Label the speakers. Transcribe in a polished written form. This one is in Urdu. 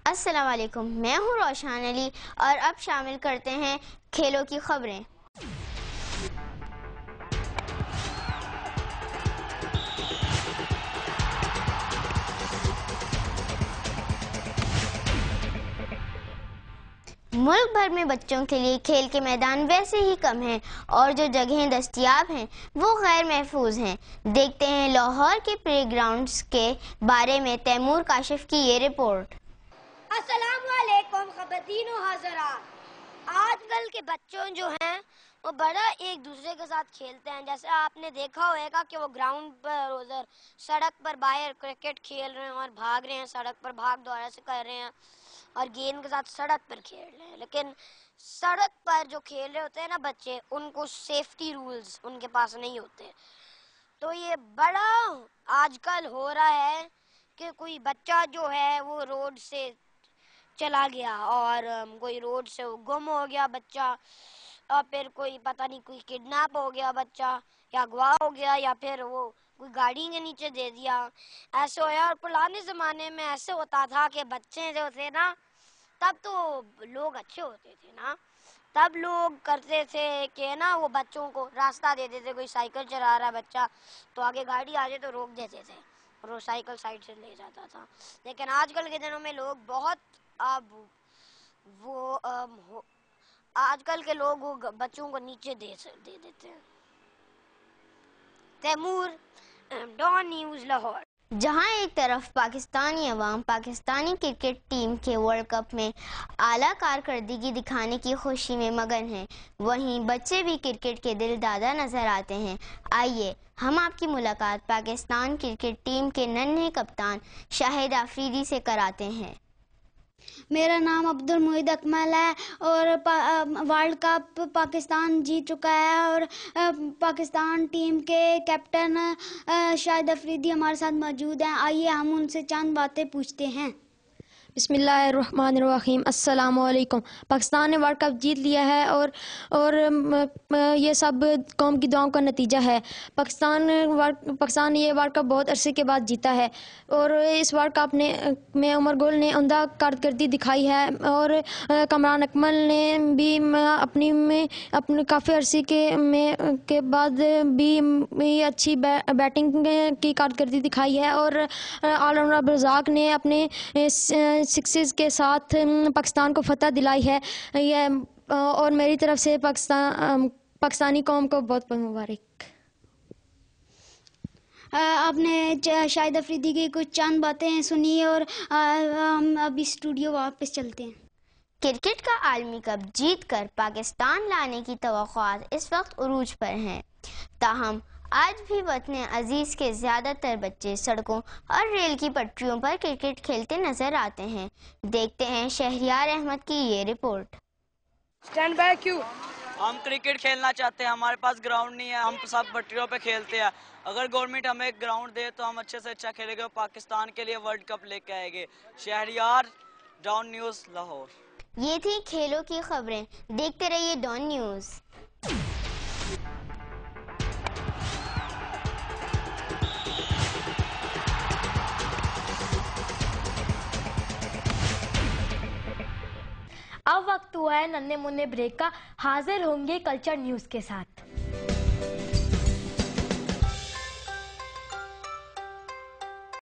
Speaker 1: السلام علیکم، میں ہوں روشان علی اور اب شامل کرتے ہیں کھیلوں کی خبریں۔ ملک بھر میں بچوں کے لیے کھیل کے میدان ویسے ہی کم ہیں اور جو جگہیں دستیاب ہیں وہ غیر محفوظ ہیں۔ دیکھتے ہیں لاہور کے پلے گراؤنڈز کے بارے میں تیمور کاشف کی یہ رپورٹ۔
Speaker 2: السلام علیکم خواتین و حضرات۔ آج کل کے بچوں جو ہیں وہ بڑا ایک دوسرے کے ساتھ کھیلتے ہیں، جیسے آپ نے دیکھا ہوگا کہ وہ گراؤنڈ پر ادھر سڑک پر باہر کرکٹ کھیل رہے ہیں اور بھاگ رہے ہیں، سڑک پر بھاگ دوڑا سے کر رہے ہیں اور گیند کے ساتھ سڑک پر کھیل رہے ہیں۔ لیکن سڑک پر جو کھیل رہے ہوتے ہیں نا بچے، ان کو سیفٹی رولز ان کے پاس نہیں ہوتے، تو یہ بڑا آج کل ہو رہا ہے کہ کوئی بچہ جو ہے وہ روڈ سے چلا گیا اور کوئی روڈ سے گم ہو گیا بچہ، اور پھر کوئی پتہ نہیں کوئی کڈنیپ ہو گیا بچہ یا اغوا ہو گیا یا پھر وہ کوئی گاڑی کے نیچے دے دیا، ایسے ہوا۔ اور پرانے زمانے میں ایسے ہوتا تھا کہ بچے جو تھے نا، تب تو لوگ اچھے ہوتے تھے نا، تب لوگ کرتے تھے کہ نا وہ بچوں کو راستہ دیتے تھے، کوئی سائیکل چلا رہا ہے بچہ تو آگے گاڑی آ جائے تو روک دیتے تھے اور وہ سائیکل سائڈ سے لے جاتا تھا۔ لیکن آج کل کے دنوں میں لوگ بہت آج کل کے لوگ بچوں کو نیچے دے دیتے ہیں۔ Taimur, Dawn News, Lahore.
Speaker 1: جہاں ایک طرف پاکستانی عوام پاکستانی کرکٹ ٹیم کے ورلڈ کپ میں اعلیٰ کارکردگی دکھانے کی خوشی میں مگن ہیں، وہیں بچے بھی کرکٹ کے دل دادا نظر آتے ہیں۔ آئیے ہم آپ کی ملاقات پاکستان کرکٹ ٹیم کے ننھے کپتان شاہد آفریدی سے کراتے ہیں۔
Speaker 3: میرا نام عبد المعید اکمل ہے اور ورلڈ کپ پاکستان جیت چکا ہے اور پاکستان ٹیم کے کیپٹن شاہد آفریدی ہمارے ساتھ موجود ہیں۔ آئیے ہم ان سے چند باتیں پوچھتے ہیں۔
Speaker 4: بسم اللہ الرحمن الرحیم۔ السلام علیکم۔ پاکستان نے ورلڈ کپ جیت لیا ہے اور یہ سب قوم کی دعاؤں کا نتیجہ ہے۔ پاکستان نے یہ ورلڈ کپ بہت عرصے کے بعد جیتا ہے اور اس ورلڈ کپ میں عمر گل نے عمدہ کارکردگی دکھائی ہے اور کامران اکمل نے بھی اپنے کافی عرصے کے بعد بھی اچھی بیٹنگ کی کارکردگی دکھائی ہے اور آل راؤنڈر عبدالرزاق نے اپنے سکسز کے ساتھ پاکستان کو فتح دلائی ہے، اور میری طرف سے پاکستانی قوم کو بہت بہت مبارک۔
Speaker 3: آپ نے شاہد آفریدی کی کچھ چند باتیں سنی اور ہم ابھی اسٹوڈیو واپس چلتے ہیں۔
Speaker 1: کرکٹ کا عالمی کپ جیت کر پاکستان لانے کی توقعات اس وقت عروج پر ہیں، تاہم آج بھی وطن عزیز کے زیادہ تر بچے سڑکوں اور ریل کی پٹریوں پر کرکٹ کھیلتے نظر آتے ہیں۔ دیکھتے ہیں شہریار احمد کی یہ رپورٹ۔
Speaker 5: اسٹینڈ بائی کیوں؟ ہم کرکٹ کھیلنا چاہتے ہیں، ہمارے پاس گراؤنڈ نہیں ہے، ہم سب پٹریوں پہ کھیلتے ہیں۔ اگر گورنمنٹ ہمیں ایک گراؤنڈ دے تو ہم اچھے سے اچھا کھیلیں گے اور پاکستان کے لیے ورلڈ کپ لے کے آئیں گے۔ Shahryar, Dawn News, Lahore.
Speaker 1: یہ تھی کھیلوں کی خبریں، دیکھتے رہیے ڈان نیوز۔
Speaker 6: اب وقت ہوا ہے ننھے منھے بریک کا، حاضر ہوں گے کلچر نیوز کے ساتھ۔